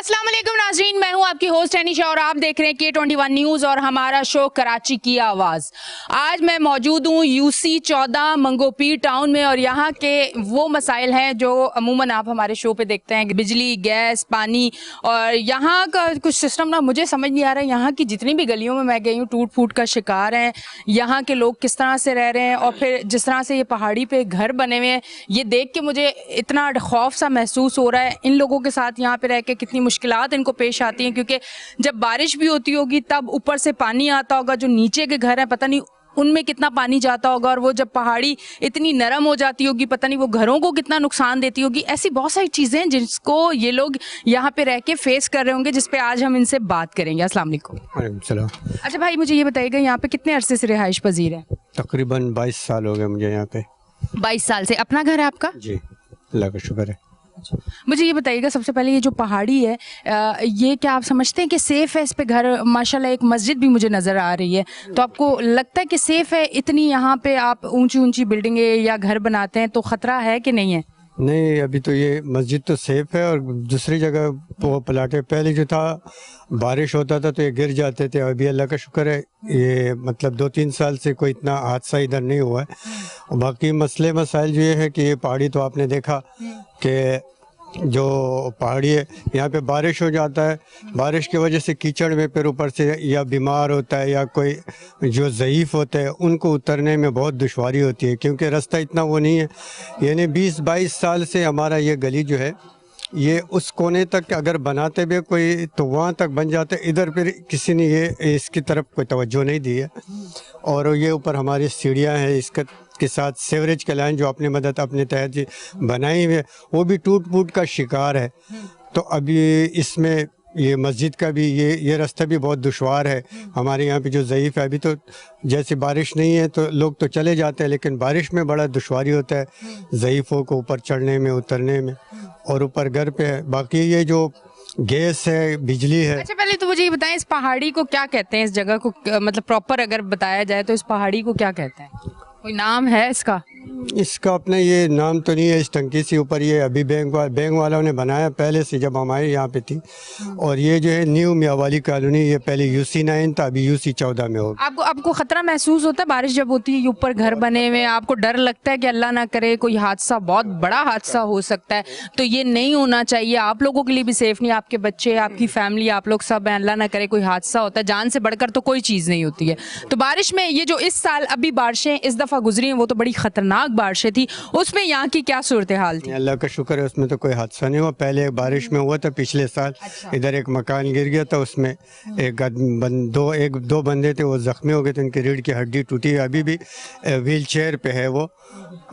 अस्सलाम वालेकुम नाज़रीन, मैं हूं आपकी होस्ट एनिशा और आप देख रहे हैं K21 न्यूज़ और हमारा शो कराची की आवाज़। आज मैं मौजूद हूं UC 14 मंगोपीर टाउन में और यहां के वो मसाइल हैं जो अमूमन आप हमारे शो पे देखते हैं, बिजली, गैस, पानी। और यहां का कुछ सिस्टम ना मुझे समझ नहीं आ रहा है। यहाँ की जितनी भी गलियों में मैं गई हूँ टूट फूट का शिकार हैं। यहाँ के लोग किस तरह से रह रहे हैं और फिर जिस तरह से ये पहाड़ी पे घर बने हुए हैं, ये देख के मुझे इतना खौफ सा महसूस हो रहा है। इन लोगों के साथ यहाँ पे रह के कितनी मुश्किलात इनको पेश आती हैं, क्योंकि जब बारिश भी होती होगी तब ऊपर से पानी आता होगा, जो नीचे के घर हैं पता नहीं उनमें कितना पानी जाता होगा, और वो जब पहाड़ी इतनी नरम हो जाती होगी पता नहीं वो घरों को कितना नुकसान देती होगी। ऐसी बहुत सारी चीज़ें हैं जिसको ये लोग यहाँ पे रह के फेस कर रहे होंगे, जिस पे आज हम इनसे बात करेंगे। अस्सलाम वालेकुम। अच्छा भाई, मुझे ये बताइएगा यहाँ पे कितने अरसे से रिहाइश पजीर है? तकरीबन 22 साल हो गए मुझे यहाँ पे। 22 साल से। अपना घर है आपका? जी, अल्लाह का शुक्र है। मुझे ये बताइएगा, सबसे पहले ये जो पहाड़ी है ये क्या आप समझते हैं कि सेफ़ है इस पे घर? माशाल्लाह एक मस्जिद भी मुझे नज़र आ रही है, तो आपको लगता है कि सेफ़ है? इतनी यहाँ पे आप ऊंची ऊंची बिल्डिंगें या घर बनाते हैं तो ख़तरा है कि नहीं है? नहीं, अभी तो ये मस्जिद तो सेफ़ है और दूसरी जगह वो प्लाटे पहले जो था बारिश होता था तो ये गिर जाते थे। अभी अल्लाह का शुक्र है ये मतलब 2-3 साल से कोई इतना हादसा इधर नहीं हुआ है। और बाकी मसले मसाइल जो ये है कि ये पहाड़ी तो आपने देखा कि जो पहाड़ी है यहाँ पे बारिश हो जाता है, बारिश की वजह से कीचड़ में फिर ऊपर से या बीमार होता है या कोई जो ज़ईफ़ होते हैं उनको उतरने में बहुत दुश्वारी होती है, क्योंकि रास्ता इतना वो नहीं है। यानी 20-22 साल से हमारा ये गली जो है ये उस कोने तक अगर बनाते भी कोई तो वहाँ तक बन जाते, इधर फिर किसी ने ये इसकी तरफ कोई तवज्जो नहीं दी है। और ये ऊपर हमारी सीढ़ियाँ हैं, इसका के साथ सीवरेज के लाइन जो अपनी मदद अपने तहत बनाई हुई है वो भी टूट फूट का शिकार है। तो अभी इसमें ये मस्जिद का भी ये रास्ता भी बहुत दुश्वार है। हमारे यहाँ पे जो ज़ईफ़ है, अभी तो जैसे बारिश नहीं है तो लोग तो चले जाते हैं, लेकिन बारिश में बड़ा दुश्वारी होता है ज़ईफ़ों को ऊपर चढ़ने में उतरने में। और ऊपर घर पे है, बाकी ये जो गैस है, बिजली है। अच्छा पहले तो मुझे ये बताएं, इस पहाड़ी को क्या कहते हैं? इस जगह को मतलब प्रॉपर अगर बताया जाए तो इस पहाड़ी को क्या कहते हैं? कोई नाम है इसका? इसका अपना ये नाम तो नहीं है। इस टंकी से ऊपर ये अभी बैंक वालों ने बनाया पहले से जब हमारे यहाँ पे थी। और ये जो है न्यू मियावाली कॉलोनी, ये पहले UC 9 था, अभी UC 14 में हो। आपको खतरा महसूस होता है बारिश जब होती है? ये ऊपर घर बने हुए, आपको डर लगता है कि अल्लाह ना करे कोई हादसा, बहुत बड़ा हादसा हो सकता है, तो ये नहीं होना चाहिए? आप लोगों के लिए भी सेफ नहीं, आपके बच्चे, आपकी फैमिली, आप लोग सब हैं, अल्लाह ना करे कोई हादसा होता है, जान से बढ़कर तो कोई चीज़ नहीं होती है। तो बारिश में ये जो इस साल अभी बारिशें इस दफ़ा गुजरी हैं वो तो बड़ी ख़तरनाक बारिशें थी, उसमें यहाँ की क्या सूरत हाल थी? अल्लाह का शुक्र है उसमें तो कोई हादसा नहीं हुआ। पहले बारिश में हुआ था पिछले साल। अच्छा। इधर एक मकान गिर गया था, उसमें दो बंदे थे वो ज़ख्मी हो गए थे, उनकी रीढ़ की हड्डी टूटी है, अभी भी व्हील चेयर पे है वो।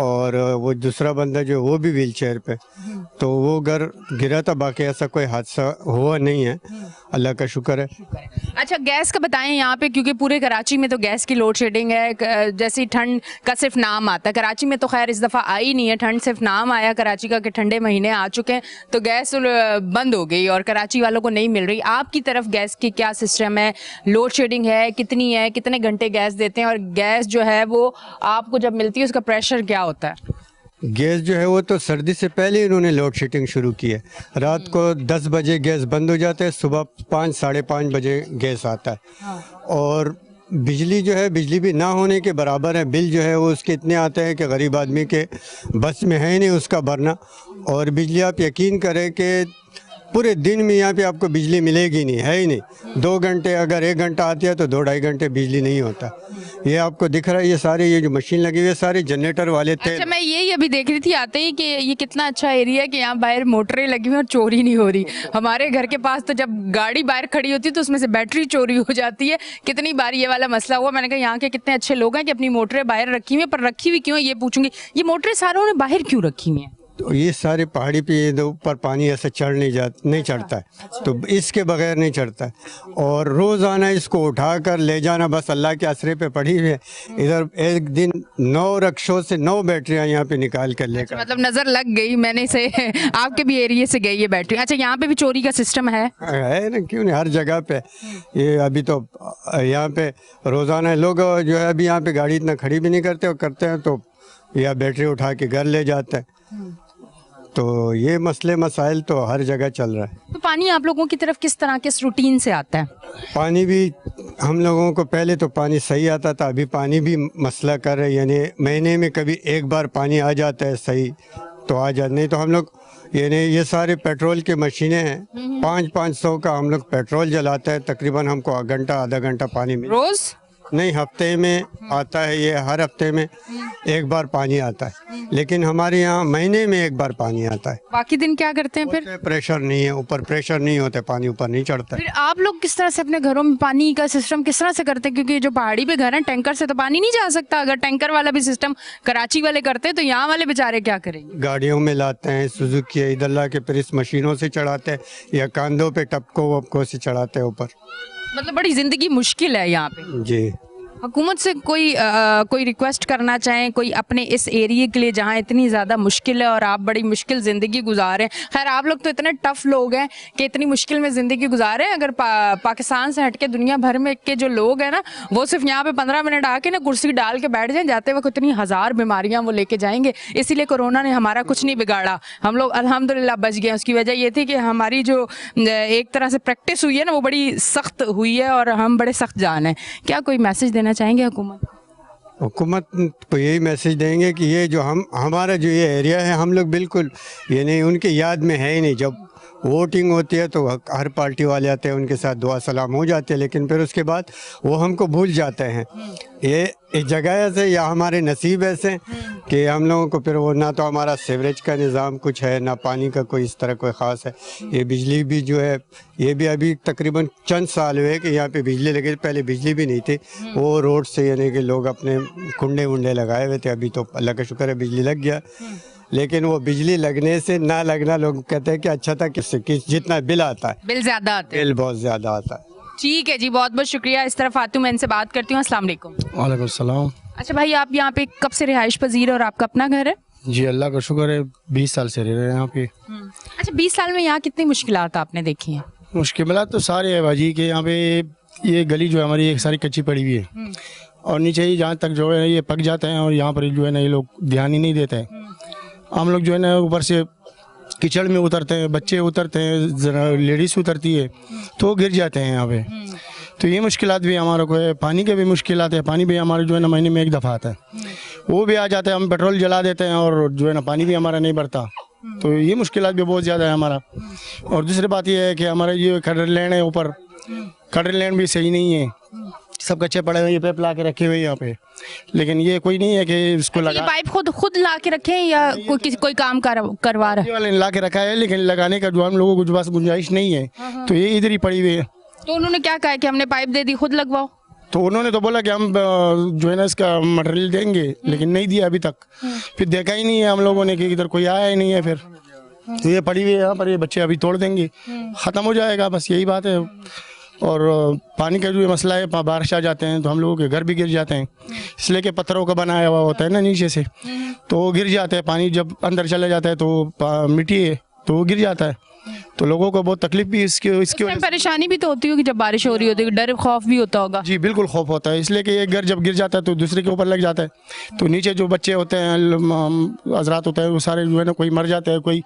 और वो दूसरा बंदा जो वो भी व्हील चेयर पे, तो वो घर गिरा था। बाकी ऐसा कोई हादसा हुआ नहीं है, अल्लाह का शुक्र है। अच्छा गैस का बताएं यहाँ पे, क्योंकि पूरे कराची में तो गैस की लोड शेडिंग है। जैसे ठंड का सिर्फ नाम आता है, कराची में तो खैर इस दफ़ा आई नहीं है, ठंड सिर्फ नाम आया कराची का कि ठंडे महीने आ चुके हैं तो गैस बंद हो गई और कराची वालों को नहीं मिल रही। आपकी तरफ गैस की क्या सिस्टम है? लोड शेडिंग है? कितनी है? कितने घंटे गैस देते हैं? और गैस जो है वो आपको जब मिलती है उसका प्रेशर क्या होता है? गैस जो है वो तो सर्दी से पहले ही इन्होंने लोड शेडिंग शुरू की है। रात को 10 बजे गैस बंद हो जाता है, सुबह 5 साढ़े 5 बजे गैस आता है। हाँ। और बिजली जो है, बिजली भी ना होने के बराबर है। बिल जो है वो उसके इतने आते हैं कि गरीब आदमी के बस में है नहीं उसका भरना। और बिजली आप यकीन करें कि पूरे दिन में यहाँ पे आपको बिजली मिलेगी नहीं, है ही नहीं। 2 घंटे अगर 1 घंटा आती है तो 2-2.5 घंटे बिजली नहीं होता। ये आपको दिख रहा है, ये सारे ये जो मशीन लगी हुई है सारे जनरेटर वाले थे। अच्छा मैं यही अभी देख रही थी आते ही कि ये कितना अच्छा एरिया है कि यहाँ बाहर मोटरें लगी हुई और चोरी नहीं हो रही। हमारे घर के पास तो जब गाड़ी बाहर खड़ी होती है तो उसमें से बैटरी चोरी हो जाती है। कितनी बार ये वाला मसला हुआ। मैंने कहा यहाँ के कितने अच्छे लोग हैं कि अपनी मोटरें बाहर रखी हुई हैं, पर रखी हुई क्यों है ये पूछूंगी। ये मोटरें सारों ने बाहर क्यों रखी हुई हैं? तो ये सारे पहाड़ी पे ये ऊपर पानी ऐसे नहीं चढ़ता है। अच्छा। तो इसके बगैर नहीं चढ़ता है। और रोज़ाना इसको उठाकर ले जाना बस अल्लाह के आसरे पे पड़ी हुई है। इधर एक दिन 9 रक्शों से 9 बैटरियां यहाँ पे निकाल कर लेकर। मतलब नज़र लग गई मैंने से आपके भी एरिया से गई ये बैटरी। अच्छा यहाँ पे भी चोरी का सिस्टम है ना? क्यों नहीं, हर जगह पे ये। अभी तो यहाँ पे रोज़ाना लोग जो है अभी यहाँ पे गाड़ी इतना खड़ी भी नहीं करते, और करते हैं तो या बैटरी उठा के घर ले जाते हैं। تو یہ مسئلے مسائل تو ہر جگہ چل رہا ہے. تو پانی آپ لوگوں کی طرف کس طرح کس روٹین سے آتا ہے؟ پانی بھی ہم لوگوں کو پہلے تو پانی صحیح آتا تھا, ابھی پانی بھی مسئلہ کر رہے, یعنی مہینے میں کبھی ایک بار پانی آ جاتا ہے صحیح تو آ جاتا, نہیں تو ہم لوگ یعنی یہ سارے پیٹرول کی مشینیں ہیں, 500 کا ہم لوگ پیٹرول جلاتا ہے, تقریباً ہم کو گھنٹہ آدھا گھنٹہ پانی مل, روز نہیں ہفتے میں آتا ہے, یہ ہر ہفتے میں ایک بار پانی آتا ہے, لیکن ہمارے یہاں مہینے میں ایک بار پانی آتا ہے. باقی دن کیا کرتے ہیں پھر؟ پریشر نہیں ہے, اوپر پریشر نہیں ہوتا, پانی اوپر نہیں چڑھتا. پھر آپ لوگ کس طرح سے اپنے گھروں میں پانی کا سسٹم کس طرح سے کرتے ہیں؟ کیونکہ جو پہاڑی پہ گھر ہیں ٹینکر سے تو پانی نہیں جا سکتا, اگر ٹینکر والا بھی سسٹم کراچی والے کرتے تو یہاں والے بیچارے کیا کریں گے؟ گاڑیوں میں لاتے ہیں, سوزوکی عید اللہ کے, پھر اس مشینوں سے چڑھاتے ہیں یا کاندھوں پہ ٹپکو وپکو سے چڑھاتے ہیں اوپر. مطلب بڑی زندگی مشکل ہے یہاں پہ. جی, حکومت سے کوئی ریکویسٹ کرنا چاہیں, کوئی اپنے اس ایریے کے لیے جہاں اتنی زیادہ مشکل ہے اور آپ بڑی مشکل زندگی گزارے ہیں. خیر آپ لوگ تو اتنے ٹف لوگ ہیں کہ اتنی مشکل میں زندگی گزارے ہیں, اگر پاکستان سے ہٹ کے دنیا بھر میں کے جو لوگ ہیں نا, وہ صرف یہاں پہ 15 منٹ آ کے نا کرسی ڈال کے بیٹھ جائیں, جاتے وقت اتنی ہزار بیماریاں وہ لے کے جائیں گے. اسی لیے کورونا نے ہمارا کچھ نہیں بگاڑا, ہم لوگ الحمدللہ بچ گئے. اس کی وجہ یہ تھی کہ ہماری جو ایک طرح سے پریکٹس ہوئی ہے نا, وہ بڑی سخت ہوئی ہے اور ہم بڑے سخت جان ہیں. کیا کوئی میسج دینا چاہیں گے حکومت کو یہی میسج دیں گے کہ یہ جو ہمارا جو یہ ایریا ہے, ہم لوگ بالکل یعنی ان کے یاد میں ہے ہی نہیں. جب ووٹنگ ہوتی ہے تو ہر پارٹی والے آتے ہیں, ان کے ساتھ دعا سلام ہو جاتے ہیں, لیکن پھر اس کے بعد وہ ہم کو بھول جاتے ہیں. یہ جگہ ایسے یا ہمارے نصیب ایسے کہ ہم لوگوں کو پھر وہ نہ تو ہمارا سیوریج کا نظام کچھ ہے, نہ پانی کا کوئی اس طرح کوئی خاص ہے. یہ بجلی بھی جو ہے یہ بھی ابھی تقریباً چند سال ہوئے کہ یہاں پہ بجلی لگی, پہلے بجلی بھی نہیں تھی. وہ روڈ سے یعنی کہ لوگ اپنے کنڈے ونڈے لگائے ہوئے تھے, ابھی تو اللہ کا شکر ہے بجلی لگ گیا. لیکن وہ بجلی لگنے سے نہ لگنا لوگ کہتے ہیں کہ اچھا تھا کہ جتنا بل آتا ہے, بل زیادہ آتے ہیں, بل بہت زیادہ آتا ہے. ٹھیک ہے جی, بہت بہت شکریہ. اس طرف آتی ہوں, میں ان سے بات کرتی ہوں. السلام علیکم. وعلیکم السلام. اچھا بھائی, آپ یہاں پہ کب سے رہائش پذیر ہے اور آپ کا اپنا گھر ہے؟ جی اللہ کا شکر ہے, 20 سال سے رہ رہے ہیں یہاں پہ. اچھا 20 سال میں یہاں کتنی مشکلات آپ نے دیکھی ہیں؟ مشکلات تو سارے ہیں باجی, کہ یہاں پہ یہ گلی جو ہے ہماری ایک ساری کچی پڑی ہوئی ہے, اور نیچے ہی جہاں تک جو ہے یہ پک جاتے ہیں, اور یہاں پر جو ہے نا یہ لوگ دھیان ہی نہیں دیتے ہیں. ہم لوگ جو ہے نا اوپر سے کچڑ میں اترتے ہیں, بچے اترتے ہیں, لیڈیز اترتی ہے تو وہ گر جاتے ہیں یہاں پہ. تو یہ مشکلات بھی ہمارے کو ہے. پانی کے بھی مشکلات ہے, پانی بھی ہمارے جو ہے نا مہینے میں ایک دفعہ آتا ہے, وہ بھی آ جاتا ہے. ہم پیٹرول جلا دیتے ہیں اور جو ہے نا پانی بھی ہمارا نہیں بڑھتا. تو یہ مشکلات بھی بہت زیادہ ہے ہمارا. اور دوسری بات یہ ہے کہ ہمارا یہ کھڈر لینڈ ہے اوپر, کھڈر لینڈ بھی صحیح نہیں ہے, سب کچے پڑے ہوئے, یہ پیپ لا کے رکھے ہوئے یہاں پہ, لیکن یہ کوئی نہیں ہے کہ اس کو یہ لگا. پائپ خود لا کے رکھیں یا کوئی کام کروا رہا ہے؟ والے نے لا کے رکھا ہے, لیکن لگانے کا جو ہم لوگوں کو جو بس گنجائش نہیں ہے, تو یہ ادھر ہی پڑی ہوئی ہے. تو انہوں نے کیا کہا کہ ہم نے پائپ دے دی, خود لگواؤ؟ تو انہوں نے تو بولا کہ ہم جو ہے نا اس کا مٹیریل دیں گے, لیکن نہیں دیا ابھی تک. پھر دیکھا ہی نہیں ہے ہم لوگوں نے کہ ادھر کوئی آیا ہی نہیں ہے. پھر تو یہ پڑی ہوئی ہے یہاں پر, یہ بچے ابھی توڑ دیں گے, ختم ہو جائے گا, بس یہی بات ہے. اور پانی کا جو مسئلہ ہے, بارش آ جاتے ہیں تو ہم لوگوں کے گھر بھی گر جاتے ہیں, اس لیے کہ پتھروں کا بنایا ہوا ہوتا ہے نا نیچے سے, تو وہ گر جاتے ہیں. پانی جب اندر چلا جاتا ہے تو مٹی ہے تو وہ گر جاتا ہے. تو لوگوں کو بہت تکلیف بھی اس کی وجہ سے, پریشانی بھی تو ہوتی ہوگی جب بارش ہو رہی ہوتی ہے, ڈر خوف بھی ہوتا ہوگا. جی بالکل خوف ہوتا ہے, اس لیے کہ ایک گھر جب گر جاتا ہے تو دوسرے کے اوپر لگ جاتا ہے. تو نیچے جو بچے ہوتے ہیں, حضرات ہوتے ہیں, وہ سارے جو ہے نا کوئی مر جاتے ہیں, کوئی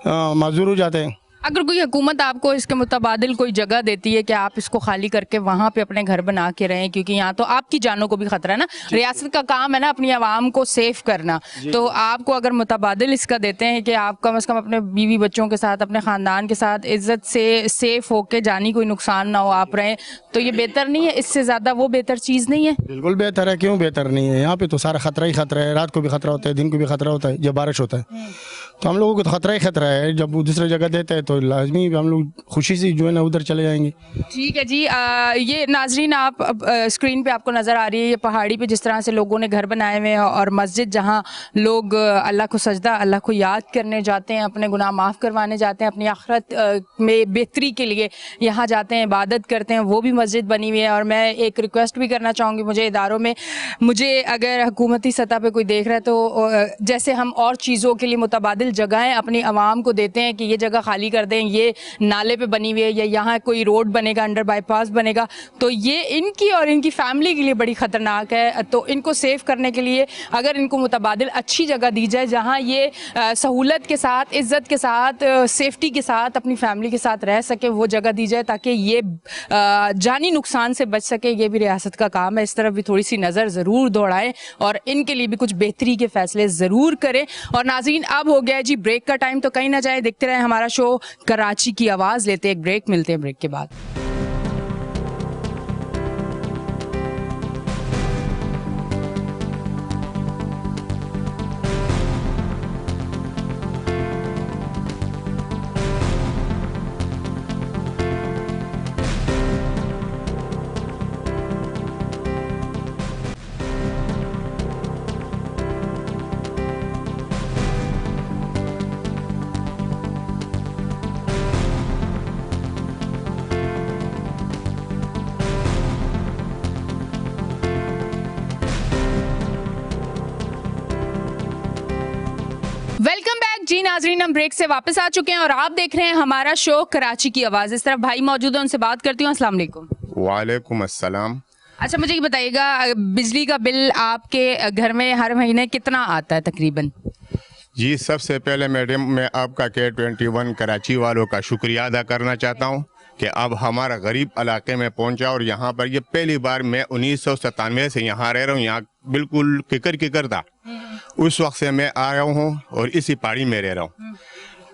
معذور ہو جاتے ہیں. اگر کوئی حکومت آپ کو اس کے متبادل کوئی جگہ دیتی ہے کہ آپ اس کو خالی کر کے وہاں پہ اپنے گھر بنا کے رہیں, کیونکہ یہاں تو آپ کی جانوں کو بھی خطرہ ہے نا, ریاست کا کام ہے نا اپنی عوام کو سیف کرنا, تو آپ کو اگر متبادل اس کا دیتے ہیں کہ آپ کم از کم اپنے بیوی بچوں کے ساتھ, اپنے خاندان کے ساتھ عزت سے سیف ہو کے, جانی کوئی نقصان نہ ہو, آپ رہیں, تو یہ بہتر نہیں ہے؟ اس سے زیادہ وہ بہتر چیز نہیں ہے؟ بالکل بہتر ہے, کیوں بہتر نہیں ہے. یہاں پہ تو سارا خطرہ ہی خطرہ ہے, رات کو بھی خطرہ ہوتا ہے, دن کو بھی خطرہ ہوتا ہے جب بارش ہوتا ہے. تو ہم لوگوں کو تو خطرہ ہی خطرہ ہے. جب وہ دوسرے جگہ دیتے ہیں تو لازمی ہم لوگ خوشی سے جو ہے نا ادھر چلے جائیں گے. ٹھیک ہے جی. یہ ناظرین آپ اسکرین پہ آپ کو نظر آ رہی ہے یہ پہاڑی پہ جس طرح سے لوگوں نے گھر بنائے ہوئے ہیں, اور مسجد جہاں لوگ اللہ کو سجدہ, اللہ کو یاد کرنے جاتے ہیں, اپنے گناہ معاف کروانے جاتے ہیں, اپنی آخرت میں بہتری کے لیے یہاں جاتے ہیں, عبادت کرتے ہیں, وہ بھی مسجد بنی ہوئی ہے. اور میں ایک ریکویسٹ بھی کرنا چاہوں گی, مجھے اداروں میں, مجھے اگر حکومتی سطح پہ کوئی دیکھ رہا ہے تو جیسے ہم اور چیزوں کے لیے متبادل मुतबादिल जगहें अपनी आवाम को देते हैं कि ये जगह खाली कर दें, ये नाले पे बनी हुई है, या यहाँ कोई रोड बनेगा, अंडर बाईपास बनेगा, तो ये इनकी और इनकी फैमिली के लिए बड़ी ख़तरनाक है। तो इनको सेव करने के लिए अगर इनको मुतबादिल अच्छी जगह दी जाए जहाँ ये सहूलत के साथ, इज़्ज़त के साथ, सेफ्टी के साथ अपनी फैमिली के साथ रह सके, वो जगह दी जाए ताकि ये जानी नुकसान से बच सके। ये भी रियासत का काम है, इस तरफ भी थोड़ी सी नज़र ज़रूर दौड़ाएं और इनके लिए भी कुछ बेहतरी के फैसले ज़रूर करें। और नाज़रीन, अब हो गया है जी ब्रेक का टाइम, तो कहीं ना जाए, देखते रहे हमारा शो कराची की आवाज़। लेते एक ब्रेक, मिलते हैं ब्रेक के बाद। वेलकम बैक जी नाजरीन, हम ब्रेक से वापस आ चुके हैं और आप देख रहे हैं हमारा शो कराची की आवाज़। इस तरफ भाई मौजूद है, उनसे बात करती हूँ। अस्सलाम वालेकुम। वालेकुम अस्सलाम। अच्छा, मुझे ये बताइएगा, बिजली का बिल आपके घर में हर महीने कितना आता है तकरीबन? जी, सबसे पहले मैडम मैं आपका K21 कराची वालों का शुक्रिया अदा करना चाहता हूँ कि अब हमारा गरीब इलाके में पहुँचा। और यहाँ पर ये पहली बार, मैं 1997 से यहाँ रह रहा हूँ, यहाँ बिल्कुल किकर था, उस वक्त से मैं आ रहा हूँ और इसी पहाड़ी में रह रहा हूँ।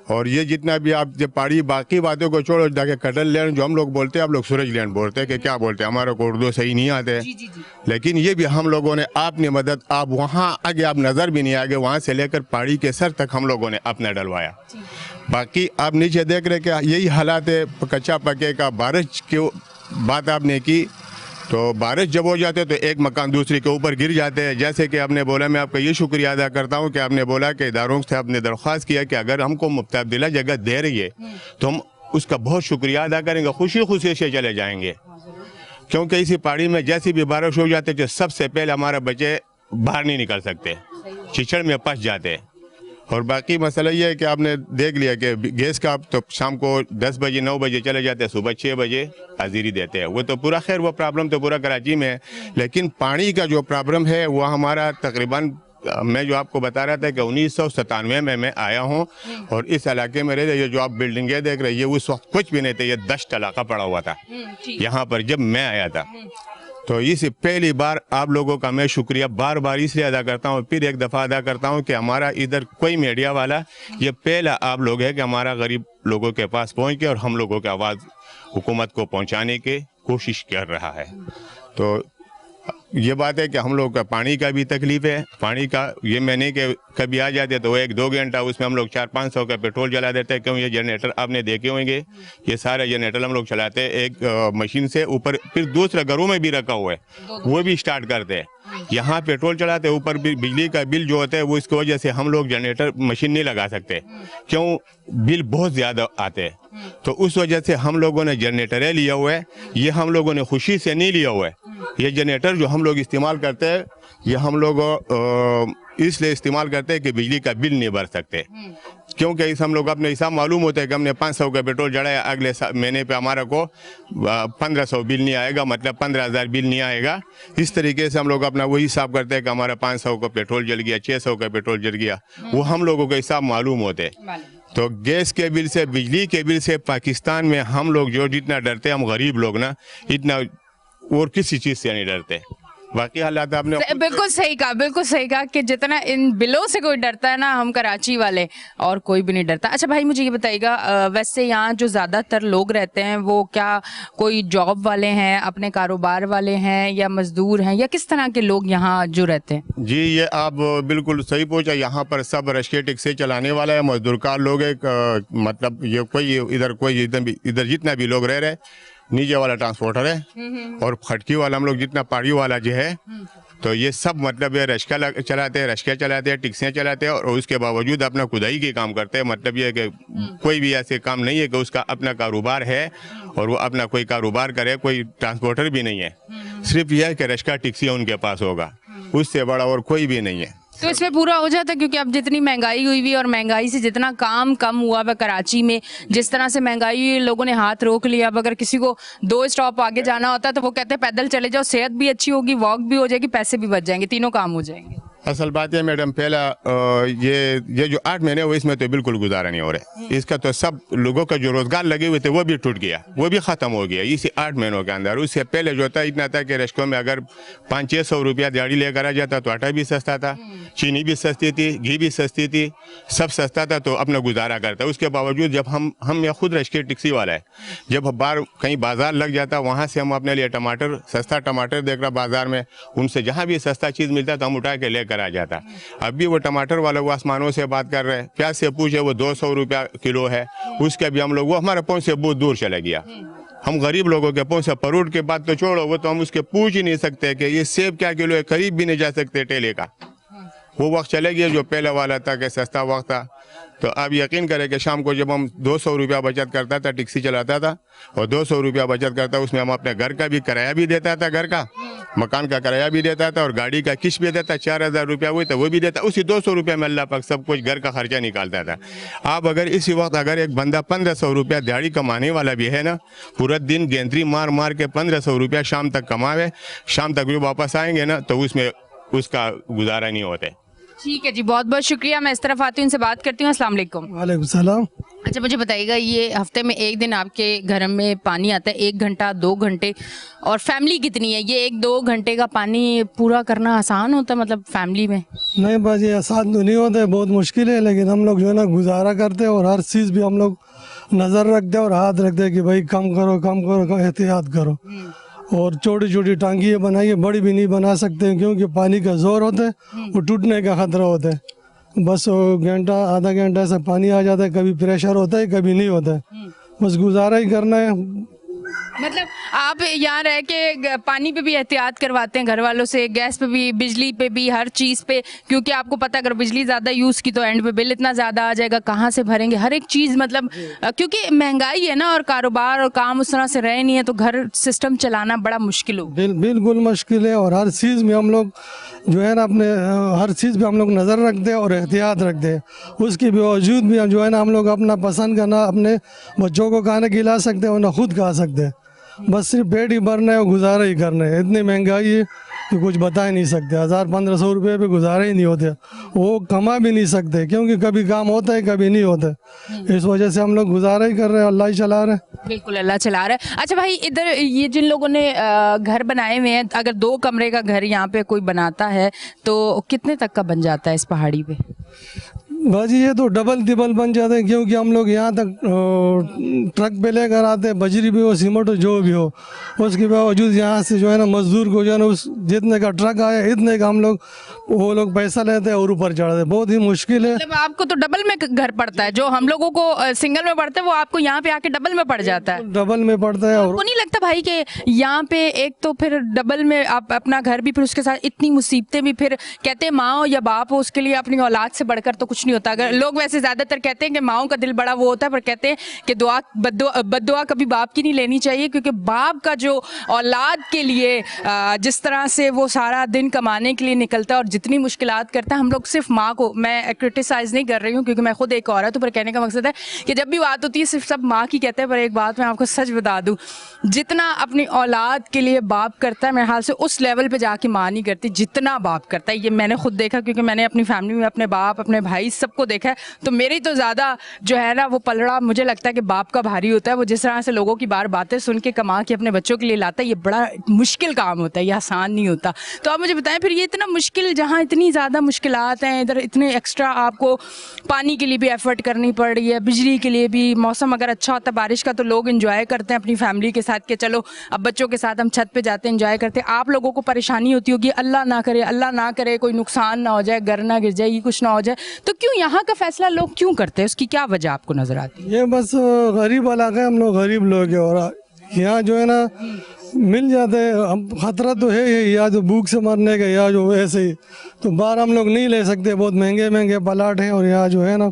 और ये जितना भी आप जब पहाड़ी, बाकी बातों को छोड़ो, जाके कटल लैंड जो हम लोग बोलते हैं, आप लोग सूरज लैंड बोलते हैं कि क्या बोलते हैं, हमारे को उर्दू सही नहीं आते। लेकिन ये भी हम लोगों ने आपने मदद, आप वहाँ आगे आप नज़र भी नहीं आगे, वहाँ से लेकर पहाड़ी के सर तक हम लोगों ने अपना डलवाया। बाकी आप नीचे देख रहे कि यही हालात है कच्चा पके का। बारिश की बात आपने की, तो बारिश जब हो जाते तो एक मकान दूसरे के ऊपर गिर जाते हैं। जैसे कि आपने बोला, मैं आपका ये शुक्रिया अदा करता हूँ कि आपने बोला कि इदारों से आपने दरख्वास्त किया कि अगर हमको मुतबादिला जगह दे रही है तो हम उसका बहुत शुक्रिया अदा करेंगे, खुशी खुशी से चले जाएंगे। क्योंकि इसी पहाड़ी में जैसी भी बारिश हो जाती है तो सबसे पहले हमारे बच्चे बाहर नहीं निकल सकते, कीचड़ में फंस जाते हैं। और बाकी मसला ये है कि आपने देख लिया कि गैस का तो शाम को 10 बजे 9 बजे चले जाते हैं, सुबह 6 बजे हाजिरी देते हैं। वो तो पूरा, खैर वो प्रॉब्लम तो पूरा कराची में है। लेकिन पानी का जो प्रॉब्लम है वो हमारा तकरीबन, मैं जो आपको बता रहा था कि 1997 में मैं आया हूँ और इस इलाके में रहे। ये जो आप बिल्डिंगें देख रहे हैं, ये उस वक्त कुछ भी नहीं थे, ये दश्त इलाका पड़ा हुआ था यहाँ पर जब मैं आया था। तो इस पहली बार आप लोगों का मैं शुक्रिया बार बार इसलिए अदा करता हूँ, फिर एक दफ़ा अदा करता हूँ कि हमारा इधर कोई मीडिया वाला, ये पहला आप लोग है कि हमारा गरीब लोगों के पास पहुँच के और हम लोगों की आवाज़ हुकूमत को पहुँचाने की कोशिश कर रहा है। तो ये बात है कि हम लोग का पानी का भी तकलीफ है। पानी का ये मैंने कि कभी आ जाते तो 1-2 घंटा उसमें हम लोग 400-500 का पेट्रोल जला देते हैं। क्यों, ये जनरेटर आपने देखे होंगे, ये सारे जनरेटर हम लोग चलाते हैं एक मशीन से ऊपर, फिर दूसरा घरों में भी रखा हुआ है, वो भी स्टार्ट करते हैं। यहाँ पेट्रोल चलाते हैं, ऊपर भी बिजली का बिल जो होता है वो इसकी वजह से हम लोग जनरेटर मशीन नहीं लगा सकते। क्यों, बिल बहुत ज़्यादा आते हैं। तो उस वजह से हम लोगों ने जनरेटर लिया हुआ है। ये हम लोगों ने खुशी से नहीं लिया हुआ है। ये जनरेटर जो हम लोग इस्तेमाल करते हैं, ये हम लोग इसलिए इस्तेमाल करते हैं कि बिजली का बिल नहीं भर सकते। क्योंकि इस हम लोग अपने हिसाब मालूम होता है कि हमने 500 का पेट्रोल जड़ाया, अगले महीने पे हमारा को 1500 बिल नहीं आएगा, मतलब 15,000 बिल नहीं आएगा। इस तरीके से हम लोग अपना वही हिसाब करते हैं कि हमारा 500 का पेट्रोल जल गया, 600 का पेट्रोल जल गया, वो हम लोगों के हिसाब मालूम होते हैं। तो गैस के बिल से, बिजली के बिल से पाकिस्तान में हम लोग जो जितना डरते हैं, हम गरीब लोग ना, इतना और किसी चीज़ से नहीं डरते। बाकी हालात आपने बिल्कुल सही कहा, बिल्कुल सही कहा कि जितना इन बिलों से कोई डरता है ना, हम कराची वाले, और कोई भी नहीं डरता। अच्छा भाई, मुझे ये बताइएगा, वैसे यहाँ जो ज़्यादातर लोग रहते हैं वो क्या कोई जॉब वाले हैं, अपने कारोबार वाले हैं, या मजदूर हैं, या किस तरह के लोग यहाँ जो रहते हैं? जी, ये आप बिल्कुल सही पूछा। यहाँ पर सब रश्के टिक्से चलाने वाला है, मजदूर कार लोग है। मतलब ये कोई इधर जितना भी लोग रह रहे, नीचे वाला ट्रांसपोर्टर है और खटकी वाला हम लोग जितना पहाड़ी वाला जो है, तो ये सब मतलब ये रश्का चलाते हैं, टिक्सियाँ चलाते हैं और उसके बावजूद अपना खुदाई के काम करते हैं। मतलब ये कि कोई भी ऐसे काम नहीं है कि उसका अपना कारोबार है और वो अपना कोई कारोबार करे, कोई ट्रांसपोर्टर भी नहीं है। सिर्फ यह है कि रश्का टिक्सियाँ उनके पास होगा, उससे बड़ा और कोई भी नहीं है। तो इसमें पूरा हो जाता है, क्योंकि अब जितनी महंगाई हुई हुई और महंगाई से जितना काम कम हुआ है कराची में, जिस तरह से महंगाई हुई, लोगों ने हाथ रोक लिया। अब अगर किसी को 2 स्टॉप आगे जाना होता है तो वो कहते हैं पैदल चले जाओ, सेहत भी अच्छी होगी, वॉक भी हो जाएगी, पैसे भी बच जाएंगे, तीनों काम हो जाएंगे। असल बात है मैडम, पहला ये जो 8 महीने हुए इसमें तो बिल्कुल गुजारा नहीं हो रहा है। इसका तो सब लोगों का जो रोजगार लगे हुए थे वो भी टूट गया, वो भी ख़त्म हो गया इसी 8 महीनों के अंदर। उससे पहले जो था इतना था कि रेस्टों में अगर 500-600 रुपया दिहाड़ी लेकर आ जाता तो आटा भी सस्ता था, चीनी भी सस्ती थी, घी भी सस्ती थी, सब सस्ता था, तो अपना गुजारा करता। उसके बावजूद जब हम या खुद रश्के टैक्सी वाला है, जब बार कहीं बाजार लग जाता वहाँ से हम अपने लिए टमाटर, सस्ता टमाटर देख रहा बाजार में, उनसे जहाँ भी सस्ता चीज़ मिलता तो हम उठा के लेकर आ जाता। अब भी वो टमाटर वाला वो आसमानों से बात कर रहे हैं, प्याज से पूछे वो 200 रुपया किलो है, उसके भी हम लोग, वो हमारे पहुँच से बहुत दूर चला गया। हम गरीब लोगों के पहुँच से परूट के बाद तो छोड़ो, वो तो हम उसके पूछ ही नहीं सकते कि ये सेब क्या किलो है, करीब भी नहीं जा सकते ठेले का। वो वक्त चले गया जो पहले वाला था कि सस्ता वक्त था। तो अब यकीन करें कि शाम को जब हम 200 रुपया बचत करता था, टैक्सी चलाता था और 200 रुपया बचत करता, उसमें हम अपने घर का भी किराया भी देता था, घर का मकान का किराया भी देता था और गाड़ी का किस्त भी देता, 4000 रुपया हुई तो वो भी देता। उसी 200 रुपया में अल्लाह पाक सब कुछ घर का खर्चा निकालता था। अब अगर इसी वक्त अगर एक बंदा 1500 रुपया दिहाड़ी कमाने वाला भी है ना, पूरा दिन गेंदरी मार मार के 1500 रुपया शाम तक कमावे, शाम तक भी वापस आएंगे ना, तो उसमें उसका गुजारा नहीं होता। ठीक है जी, बहुत बहुत शुक्रिया। मैं इस तरफ आती हूँ, इनसे बात करती हूँ। अस्सलाम वालेकुम। वालेकुम सलाम। अच्छा, मुझे बताइएगा, ये हफ्ते में एक दिन आपके घर में पानी आता है, 1 घंटा 2 घंटे, और फैमिली कितनी है? ये 1-2 घंटे का पानी पूरा करना आसान होता है मतलब फैमिली में? नहीं बाजी, आसान तो नहीं होता है, बहुत मुश्किल है, लेकिन हम लोग जो है ना गुजारा करते हैं और हर चीज़ भी हम लोग नज़र रखते हैं और हाथ रखते हैं कि भाई कम करो, एहतियात करो। और छोटी छोटी टांगियाँ बनाइए, बड़ी भी नहीं बना सकते हैं क्योंकि पानी का जोर होता है, वो टूटने का खतरा होता है। बस घंटा आधा घंटा से पानी आ जाता है, कभी प्रेशर होता है कभी नहीं होता है, बस गुजारा ही करना है। मतलब आप यहाँ रह के पानी पे भी एहतियात करवाते हैं घर वालों से, गैस पे भी, बिजली पे भी, हर चीज़ पे, क्योंकि आपको पता है अगर बिजली ज़्यादा यूज़ की तो एंड पे बिल इतना ज़्यादा आ जाएगा, कहाँ से भरेंगे हर एक चीज़। मतलब क्योंकि महंगाई है ना और कारोबार और काम उस तरह से रहे नहीं है, तो घर सिस्टम चलाना बड़ा मुश्किल हो। बिल्कुल मुश्किल है, और हर चीज़ में हम लोग जो है ना अपने हर चीज़ पे हम लोग नज़र रखते हैं और एहतियात रखते हैं। उसके बावजूद भी जो है ना हम लोग अपना पसंद का ना अपने बच्चों को खाना खिला सकते हैं और ना खुद खा सकते हैं, बस सिर्फ पेट ही भरना है और गुजारा ही करना है। इतनी महंगाई है कि कुछ बता ही नहीं सकते, 1000-1500 रुपये पे गुजारा ही नहीं होते, वो कमा भी नहीं सकते क्योंकि कभी काम होता है कभी नहीं होता है। इस वजह से हम लोग गुजारा ही कर रहे हैं, अल्लाह ही चला रहे हैं। बिल्कुल अल्लाह चला रहा है। अच्छा भाई, इधर ये जिन लोगों ने घर बनाए हुए हैं, अगर 2 कमरे का घर यहाँ पे कोई बनाता है तो कितने तक का बन जाता है इस पहाड़ी पे? बाजी ये तो डबल तिबल बन जाते हैं क्योंकि हम लोग यहाँ तक ट्रक पे लेकर आते हैं, बजरी भी हो सीमेंट हो जो भी हो, उसके बावजूद यहाँ से जो है ना मजदूर को जो है ना उस जितने का ट्रक आया इतने का हम लोग वो लोग पैसा लेते हैं और ऊपर चढ़ाते हैं, बहुत ही मुश्किल है। मतलब आपको तो डबल में घर पड़ता है, जो हम लोगों को सिंगल में पड़ता है वो आपको यहाँ पे आके डबल में पड़ जाता है। डबल में पड़ता है। और आपको नहीं लगता भाई कि यहाँ पे एक तो फिर डबल में आप अपना घर भी, फिर उसके साथ इतनी मुसीबतें भी, फिर कहते हैं माँ हो या बाप हो उसके लिए अपनी औलाद से बढ़कर तो कुछ नहीं होता। अगर लोग वैसे ज्यादातर कहते हैं कि माओं का दिल बड़ा वो होता है, पर कहते हैं कि बद्दुआ कभी बाप की नहीं लेनी चाहिए, क्योंकि बाप का जो औलाद के लिए जिस तरह से वो सारा दिन कमाने के लिए निकलता है और जितनी मुश्किलात करता है, हम लोग सिर्फ माँ को, मैं क्रिटिसाइज नहीं कर रही हूँ क्योंकि मैं खुद एक औरत हूँ, पर कहने का मकसद है कि जब भी बात होती है सिर्फ सब माँ की कहते हैं, पर एक बात मैं आपको सच बता दूँ, जितना अपनी औलाद के लिए बाप करता है मेरे हाल से उस लेवल पे जाके माँ नहीं करती जितना बाप करता है। ये मैंने खुद देखा क्योंकि मैंने अपनी फैमिली में अपने बाप अपने भाई सबको देखा है, तो मेरी तो ज़्यादा जो है ना वो पलड़ा मुझे लगता है कि बाप का भारी होता है। वो जिस तरह से लोगों की बार बातें सुन के कमा के अपने बच्चों के लिए लाता है, ये बड़ा मुश्किल काम होता है, ये आसान नहीं होता। तो आप मुझे बताएं फिर ये इतना मुश्किल, जहाँ इतनी ज़्यादा मुश्किलात हैं, इधर इतने एक्स्ट्रा आपको पानी के लिए भी एफर्ट करनी पड़ रही है, बिजली के लिए भी, मौसम अगर अच्छा होता है बारिश का तो लोग इन्जॉय करते हैं अपनी फैमिली के साथ कि चलो अब बच्चों के साथ हम छत पे जाते हैं इन्जॉय करते हैं। आप लोगों को परेशानी होती होगी, अल्लाह ना करे कोई नुकसान ना हो जाए, घर ना गिर जाए, ये कुछ ना हो जाए, तो क्यों यहाँ का फैसला लोग क्यों करते हैं? उसकी क्या वजह आपको नजर आती है? ये बस गरीब इलाका है, हम लोग गरीब लोग हैं और यहाँ जो है ना मिल जाते हैं, हम खतरा तो है ही, या तो भूख से मरने का या जो ऐसे ही, तो बाहर हम लोग नहीं ले सकते, बहुत महंगे प्लाट हैं और यहाँ जो है ना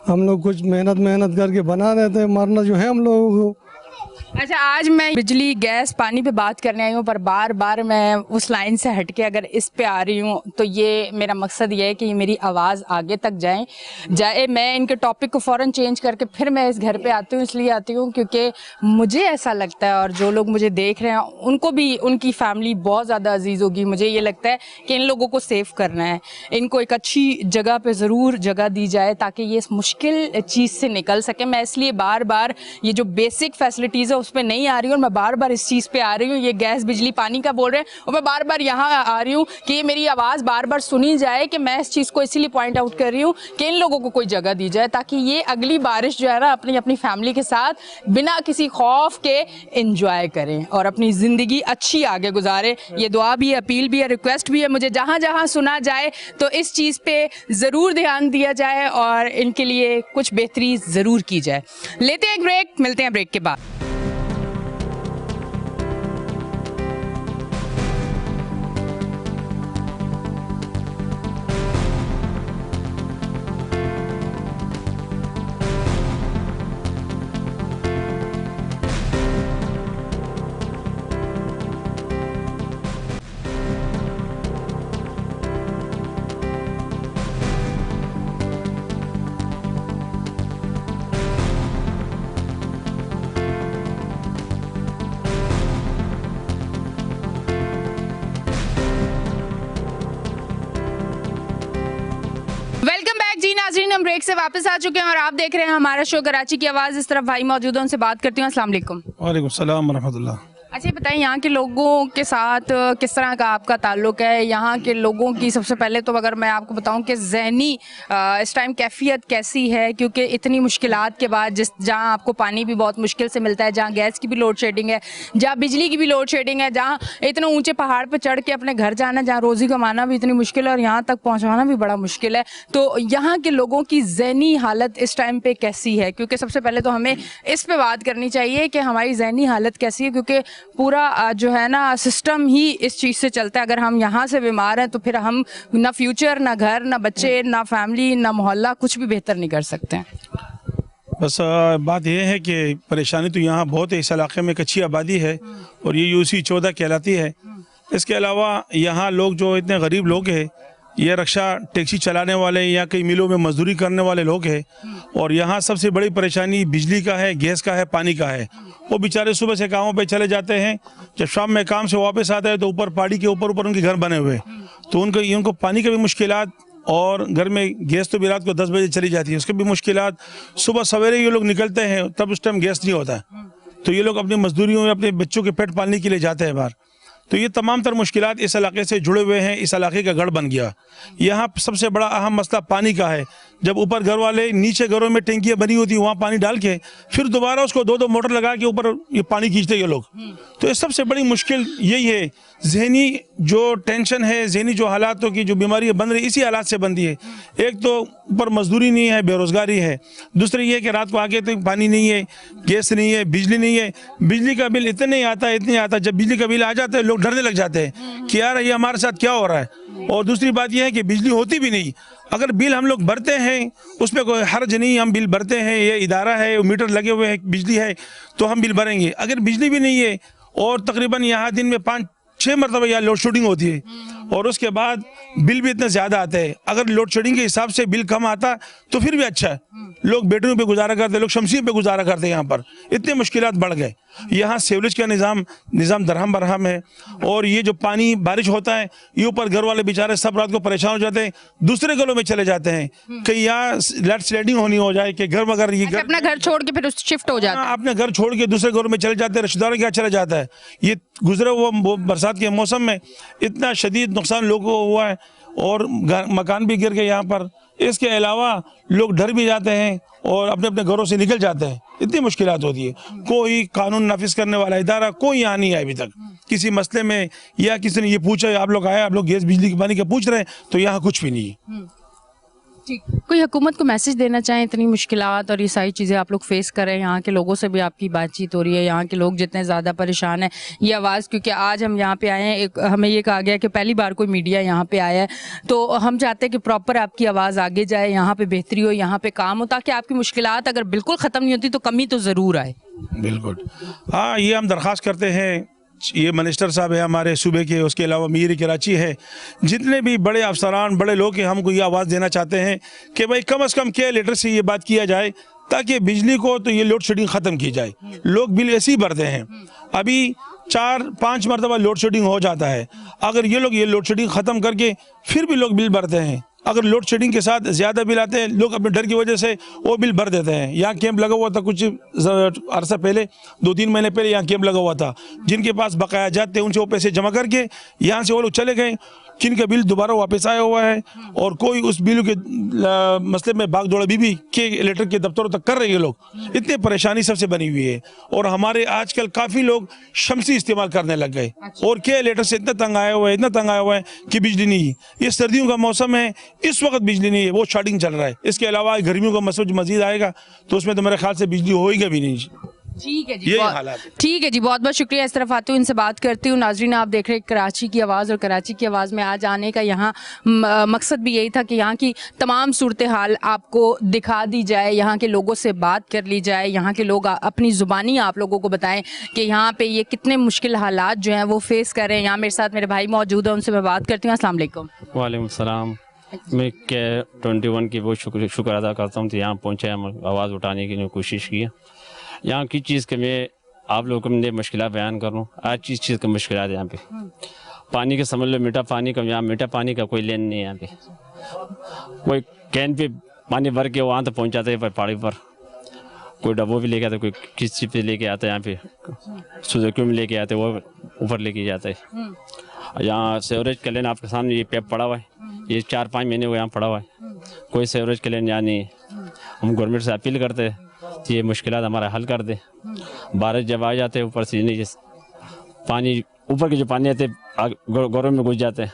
हम लोग कुछ मेहनत करके बना देते हैं, मरना जो है हम लोगों को अच्छा, आज मैं बिजली गैस पानी पे बात करने आई हूँ, पर बार बार मैं उस लाइन से हटके अगर इस पे आ रही हूँ तो ये मेरा मकसद ये है कि मेरी आवाज़ आगे तक जाए। मैं इनके टॉपिक को फ़ौरन चेंज करके फिर मैं इस घर पे आती हूँ, इसलिए आती हूँ क्योंकि मुझे ऐसा लगता है, और जो लोग मुझे देख रहे हैं उनको भी उनकी फैमिली बहुत ज़्यादा अजीज़ होगी। मुझे ये लगता है कि इन लोगों को सेव करना है, इनको एक अच्छी जगह पे ज़रूर जगह दी जाए ताकि ये इस मुश्किल चीज़ से निकल सके। मैं इसलिए बार बार ये जो बेसिक फैसिलिटीज़ है उस पर नहीं आ रही हूँ, और मैं बार बार इस चीज़ पे आ रही हूँ। ये गैस बिजली पानी का बोल रहे हैं और मैं बार बार यहाँ आ रही हूँ कि मेरी आवाज़ बार बार सुनी जाए, कि मैं इस चीज़ को इसीलिए पॉइंट आउट कर रही हूँ कि इन लोगों को कोई जगह दी जाए ताकि ये अगली बारिश जो है ना अपनी अपनी फैमिली के साथ बिना किसी खौफ के इंजॉय करें और अपनी ज़िंदगी अच्छी आगे गुजारें। ये दुआ भी है, अपील भी है, रिक्वेस्ट भी है। मुझे जहाँ जहाँ सुना जाए तो इस चीज़ पे ज़रूर ध्यान दिया जाए और इनके लिए कुछ बेहतरी ज़रूर की जाए। लेते हैं एक ब्रेक, मिलते हैं ब्रेक के बाद। वेलकम बैक जी नाज़रीन, हम ब्रेक से वापस आ चुके हैं और आप देख रहे हैं हमारा शो कराची की आवाज़। इस तरफ भाई मौजूद हैं, उनसे बात करती हूँ। अस्सलाम वालेकुम। वालेकुम सलाम रहमतुल्लाह। अच्छा, ये बताइए यहाँ के लोगों के साथ किस तरह का आपका ताल्लुक़ है? यहाँ के लोगों की सबसे पहले तो अगर मैं आपको बताऊँ कि ज़हनी इस टाइम कैफियत कैसी है, क्योंकि इतनी मुश्किलात के बाद जहाँ आपको पानी भी बहुत मुश्किल से मिलता है, जहाँ गैस की भी लोड शेडिंग है, जहाँ बिजली की भी लोड शेडिंग है, जहाँ इतने ऊँचे पहाड़ पर चढ़ के अपने घर जाना, जहाँ रोज़ी कमाना भी इतनी मुश्किल है और यहाँ तक पहुँचाना भी बड़ा मुश्किल है, तो यहाँ के लोगों की ज़हनी हालत इस टाइम पर कैसी है? क्योंकि सबसे पहले तो हमें इस पर बात करनी चाहिए कि हमारी ज़हनी हालत कैसी है, क्योंकि पूरा जो है ना सिस्टम ही इस चीज़ से चलता है। अगर हम यहाँ से बीमार हैं तो फिर हम ना फ्यूचर, ना घर, ना बच्चे, ना फैमिली, ना मोहल्ला, कुछ भी बेहतर नहीं कर सकते हैं। बस बात यह है कि परेशानी तो यहाँ बहुत है। इस इलाके में एक अच्छी आबादी है और ये यूसी 14 कहलाती है। इसके अलावा यहाँ लोग जो इतने गरीब लोग हैं, ये रिक्शा टैक्सी चलाने वाले या कई मिलों में मजदूरी करने वाले लोग हैं, और यहाँ सबसे बड़ी परेशानी बिजली का है, गैस का है, पानी का है। वो बेचारे सुबह से कामों पे चले जाते हैं, जब शाम में काम से वापस आते हैं तो ऊपर पहाड़ी के ऊपर उनके घर बने हुए, तो उनको पानी के भी मुश्किलात, और घर में गैस तो भी रात को 10 बजे चली जाती है, उसके भी मुश्किलात। सुबह सवेरे ये लोग निकलते हैं तब उस टाइम गैस नहीं होता है, तो ये लोग अपनी मजदूरियों में अपने बच्चों के पेट पालने के लिए जाते हैं बाहर। तो ये तमाम तर मुश्किलात इस इलाके से जुड़े हुए हैं, इस इलाके का गढ़ बन गया। यहाँ सबसे बड़ा अहम मसला पानी का है। जब ऊपर घर वाले नीचे घरों में टैंकियाँ बनी होती वहाँ पानी डाल के फिर दोबारा उसको 2-2 मोटर लगा के ऊपर ये पानी खींचते ये लोग। तो ये सबसे बड़ी मुश्किल यही है। जहनी जो टेंशन है, जहनी जो हालातों की जो बीमारियाँ बन रही, इसी हालात से बनती है। एक तो ऊपर मजदूरी नहीं है, बेरोजगारी है। दूसरी ये कि रात को आके तो पानी नहीं है, गैस नहीं है, बिजली नहीं है। बिजली का बिल इतने आता है, जब बिजली का बिल आ जाता है लोग डरने लग जाते हैं कि यार ये हमारे साथ क्या हो रहा है। और दूसरी बात यह है कि बिजली होती भी नहीं। अगर बिल हम लोग भरते हैं उसमें कोई हर्ज नहीं, हम बिल भरते हैं, ये इदारा है, मीटर लगे हुए हैं, बिजली है तो हम बिल भरेंगे। अगर बिजली भी नहीं है और तकरीबन यहाँ दिन में 5-6 मरतबा यहाँ लोड शेडिंग होती है और उसके बाद बिल भी इतने ज़्यादा आते हैं। अगर लोड शेडिंग के हिसाब से बिल कम आता तो फिर भी अच्छा है, लोग बैटरियों पे गुजारा करते, लोग शमशी पे गुजारा करते। यहाँ पर इतने मुश्किलात बढ़ गए। यहाँ सेवरेज का निज़ाम दरहम बरहम है, और ये जो पानी बारिश होता है ये ऊपर घर वाले बेचारे सब रात को परेशान हो जाते हैं, दूसरे घरों में चले जाते हैं। कहीं यहाँ लैंड स्लाइडिंग होनी हो जाए कि घर वगैरह ये अपना घर छोड़ के फिर शिफ्ट हो जाता है, अपने घर छोड़ के दूसरे घरों में चले जाते हैं, रिश्तेदारों के यहाँ चले जाता है। ये गुजरे हुआ बरसात के मौसम में इतना शदीद नुकसान लोगों को हुआ है और मकान भी गिर गए यहाँ पर। इसके अलावा लोग डर भी जाते हैं और अपने अपने घरों से निकल जाते हैं। इतनी मुश्किलात होती है। कोई कानून नाफिज करने वाला इदारा कोई यहाँ नहीं है अभी तक किसी मसले में, या किसी ने ये पूछा आप लोग आए, आप लोग गैस बिजली के पानी का पूछ रहे हैं, तो यहाँ कुछ भी नहीं है। ठीक, कोई हुकूमत को मैसेज देना चाहें, इतनी मुश्किलात और ये सारी चीज़ें आप लोग फेस कर रहे हैं, यहाँ के लोगों से भी आपकी बातचीत हो रही है, यहाँ के लोग जितने ज़्यादा परेशान हैं, ये आवाज़, क्योंकि आज हम यहाँ पे आए हैं, एक हमें ये कहा गया कि पहली बार कोई मीडिया यहाँ पे आया है, तो हम चाहते हैं कि प्रॉपर आपकी आवाज़ आगे जाए, यहाँ पे बेहतरी हो, यहाँ पे काम हो, ताकि आपकी मुश्किलात अगर बिल्कुल ख़त्म नहीं होती तो कमी तो ज़रूर आए। बिल्कुल, हाँ, ये हम दरख्वास्त करते हैं, ये मिनिस्टर साहब है हमारे सूबे के, उसके अलावा मीर कराची है, जितने भी बड़े अफसरान बड़े लोग हैं, हमको ये आवाज़ देना चाहते हैं कि भाई कम से कम के लेटर से ये बात किया जाए ताकि बिजली को तो ये लोड शेडिंग ख़त्म की जाए। लोग बिल ऐसे ही भरते हैं, अभी 4-5 मरतबा लोड शेडिंग हो जाता है, अगर ये लोग ये लोड शेडिंग ख़त्म करके फिर भी लोग बिल भरते हैं, अगर लोड शेडिंग के साथ ज़्यादा बिल आते हैं, लोग अपने डर की वजह से वो बिल भर देते हैं। यहाँ कैंप लगा हुआ था कुछ अरसा पहले, 2-3 महीने पहले यहाँ कैंप लगा हुआ था, जिनके पास बकाया जाते उनसे वो पैसे जमा करके यहाँ से वो लोग चले गए, जिनका बिल दोबारा वापस आया हुआ है, और कोई उस बिल के मसले में भाग दौड़ अभी भी के लेटर के दफ्तरों तक कर रहे हैं लोग। इतनी परेशानी सबसे बनी हुई है, और हमारे आजकल काफ़ी लोग शमसी इस्तेमाल करने लग गए, और के लेटर से इतना तंग आया हुआ है, इतना तंग आया हुआ है कि बिजली नहीं। ये सर्दियों का मौसम है, इस वक्त बिजली नहीं है, वो स्टार्टिंग चल रहा है। इसके अलावा गर्मियों का मौसम मजीद आएगा तो उसमें तो मेरे ख्याल से बिजली होएगा भी नहीं। ठीक है जी, यही हालात है। ठीक है जी, बहुत बहुत शुक्रिया। इस तरफ आती हूँ, इनसे बात करती हूँ। नाजरीन, आप देख रहे हैं कराची की आवाज़, और कराची की आवाज़ में आज आने का यहाँ मकसद भी यही था कि यहाँ की तमाम सूरत हाल आपको दिखा दी जाए, यहाँ के लोगों से बात कर ली जाए, यहाँ के लोग अपनी ज़ुबानी आप लोगों को बताएं कि यहाँ पे ये कितने मुश्किल हालात जो हैं वो फेस कर रहे हैं। यहाँ मेरे साथ मेरे भाई मौजूद हैं, उनसे मैं बात करती हूँ। अस्सलाम वालेकुम। वालेकुम सलाम। मैं K21 की बहुत शुक्र अदा करता हूँ कि यहाँ पहुँचे, हम आवाज़ उठाने की कोशिश की। यहाँ की चीज़ के मैं आप लोगों को मैं मुश्किल बयान कर रहा हूँ। आज चीज़ की मुश्किल है यहाँ पे, पानी के समझ लो, मीठा पानी का, यहाँ मीठा पानी का कोई लेन नहीं है। यहाँ पे कोई कैन पे पानी भर के वहाँ तक पहुँचाते हैं, पर पहाड़ी पर कोई डब्बो भी लेके आते, कोई किस चीज़ पे लेके आते हैं, यहाँ पे सुजुकी में लेके आते, वो ऊपर लेके जाते हैं। यहाँ सेवरेज का लेन आपके सामने ये पैप पड़ा हुआ है, ये 4-5 महीने हुए यहाँ पड़ा हुआ है, कोई सेवरेज का लेन यहाँ नहीं है। हम गवर्नमेंट से अपील करते हैं कि ये मुश्किलात हमारा हल कर दे। बारिश जब आ जाते हैं ऊपर से नहीं, पानी ऊपर के जो पानी आते गौरव में घुस जाते हैं,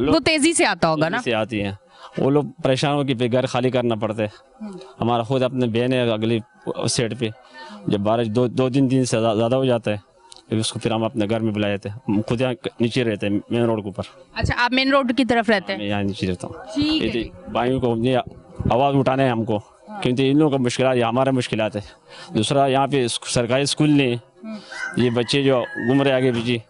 वो तेजी से आता होगा ना, से आती हैं, वो लोग परेशान हो कि घर खाली करना पड़ता है। हमारा खुद अपने बहन है अगली साइड पे, जब बारिश 2-3 दिन से ज़्यादा हो जाता है उसको फिर हम अपने घर में बुलाए थे। हम खुद यहाँ नीचे रहते हैं, मेन रोड के ऊपर। अच्छा, आप मेन रोड की तरफ रहते हैं? मैं यहाँ नीचे रहता हूँ। ठीक है, भाइयों को आवाज़ उठाना है हमको, क्योंकि इन लोगों का मुश्किलात हमारे मुश्किलात है। दूसरा यहाँ पे सरकारी स्कूल नहीं, ये बच्चे जो घूम रहे आगे पीछे,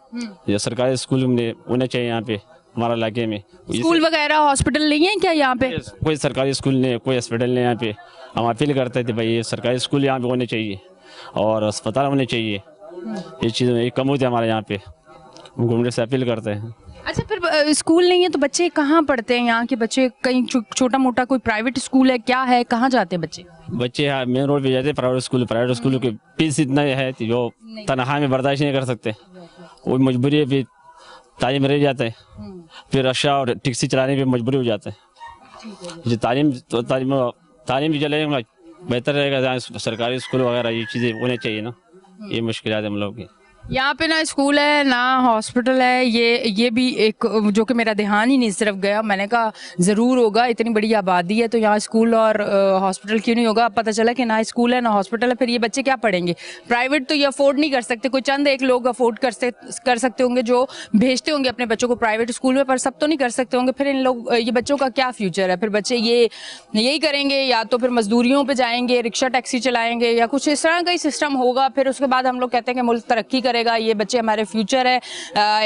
ये सरकारी स्कूल में होने चाहिए यहाँ पे हमारे इलाके में। स्कूल वगैरह हॉस्पिटल नहीं है क्या यहाँ पे? कोई सरकारी स्कूल नहीं, कोई हॉस्पिटल नहीं यहाँ पे। हम अपील करते थे भाई ये सरकारी स्कूल यहाँ पे होने चाहिए और अस्पताल होने चाहिए, ये चीज़ें ये कम होती है हमारे यहाँ पे। हम घूमने से अपील करते हैं। अच्छा, फिर स्कूल नहीं है तो बच्चे कहाँ पढ़ते हैं? यहाँ के बच्चे कहीं छोटा मोटा कोई प्राइवेट स्कूल है क्या है, कहाँ जाते हैं बच्चे? बच्चे यहाँ मेन रोड पे जाते हैं प्राइवेट स्कूल की फीस इतना है कि जो तनख्वाह में बर्दाश्त नहीं कर सकते, वो मजबूरी है, फिर तालीम रह जाते हैं, फिर रक्षा और टैक्सी चलाने पे मजबूरी हो जाते हैं। जो तालीम भी चलेगा बेहतर रहेगा, जहाँ सरकारी स्कूल वगैरह ये चीज़ें होनी चाहिए ना। ये मुश्किल है हम लोग की। यहाँ पे ना स्कूल है ना हॉस्पिटल है, ये भी एक जो कि मेरा ध्यान ही नहीं इस तरफ गया। मैंने कहा ज़रूर होगा, इतनी बड़ी आबादी है तो यहाँ स्कूल और हॉस्पिटल क्यों नहीं होगा। अब पता चला कि ना स्कूल है ना हॉस्पिटल है, फिर ये बच्चे क्या पढ़ेंगे? प्राइवेट तो ये अफोर्ड नहीं कर सकते, कोई चंद एक लोग अफोर्ड कर सकते होंगे जो भेजते होंगे अपने बच्चों को प्राइवेट स्कूल में, पर सब तो नहीं कर सकते होंगे। फिर ये बच्चों का क्या फ्यूचर है? फिर बच्चे यही करेंगे, या तो फिर मजदूरियों पर जाएंगे, रिक्शा टैक्सी चलाएंगे, या कुछ इस तरह का ही सिस्टम होगा। फिर उसके बाद हम लोग कहते हैं कि मुल्क तरक्की करेगा, ये बच्चे हमारे फ्यूचर है,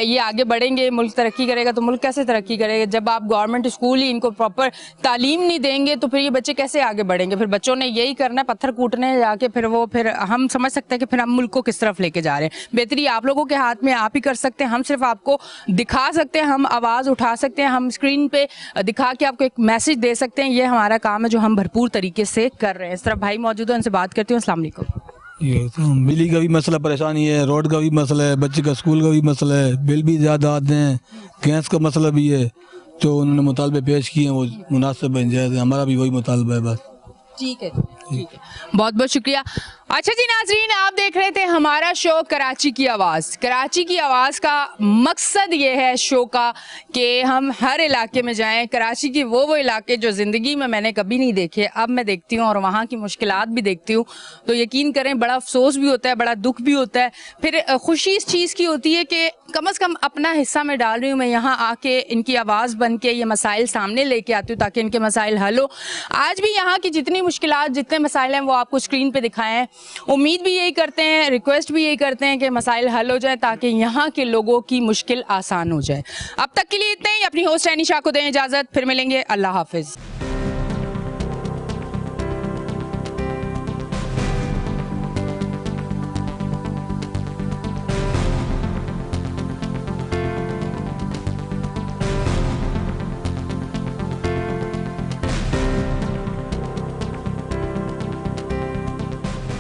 ये आगे बढ़ेंगे, मुल्क तरक्की करेगा। तो मुल्क कैसे तरक्की करेगा जब आप गवर्नमेंट स्कूल ही इनको प्रॉपर तालीम नहीं देंगे? तो फिर ये बच्चे कैसे आगे बढ़ेंगे? फिर बच्चों ने यही करना है, पत्थर कूटने जाके फिर हम समझ सकते हैं कि फिर हम मुल्क को किस तरफ लेके जा रहे हैं। बेहतरी आप लोगों के हाथ में, आप ही कर सकते हैं। हम सिर्फ आपको दिखा सकते हैं, हम आवाज़ उठा सकते हैं, हम स्क्रीन पे दिखा के आपको एक मैसेज दे सकते हैं। ये हमारा काम है जो हम भरपूर तरीके से कर रहे हैं। इस तरफ भाई मौजूद है, उनसे बात करती हूँ। अस्सलाम वालेकुम। ये तो बिजली का भी मसला परेशानी है, रोड का भी मसला है, बच्चे का स्कूल का भी मसला है, बिल भी ज़्यादा आते हैं, गैस का मसला भी है। जो उन्होंने मुतालबे पेश किए हैं वो मुनासिब बन जाए, हमारा भी वही मुतालबा है बस। ठीक है। ठीक है, बहुत बहुत शुक्रिया। अच्छा जी नाजरीन, आप देख रहे थे हमारा शो कराची की आवाज़। कराची की आवाज़ का मकसद ये है शो का कि हम हर इलाके में जाएं। कराची की वो इलाके जो ज़िंदगी में मैंने कभी नहीं देखे, अब मैं देखती हूँ और वहाँ की मुश्किलात भी देखती हूँ, तो यकीन करें बड़ा अफसोस भी होता है, बड़ा दुख भी होता है। फिर खुशी इस चीज़ की होती है कि कम से कम अपना हिस्सा मैं डाल रही हूँ, मैं यहाँ आके इनकी आवाज़ बन के ये मसाइल सामने लेके आती हूँ ताकि इनके मसाइल हल हो। आज भी यहाँ की जितनी मुश्किलात, जितने मसाइल हैं वो आपको स्क्रीन पे दिखाए हैं। उम्मीद भी यही करते हैं, रिक्वेस्ट भी यही करते हैं कि मसाइल हल हो जाए ताकि यहाँ के लोगों की मुश्किल आसान हो जाए। अब तक के लिए इतना ही। अपनी होस्ट एनिशा को दें इजाज़त, फिर मिलेंगे। अल्लाह हाफिज़।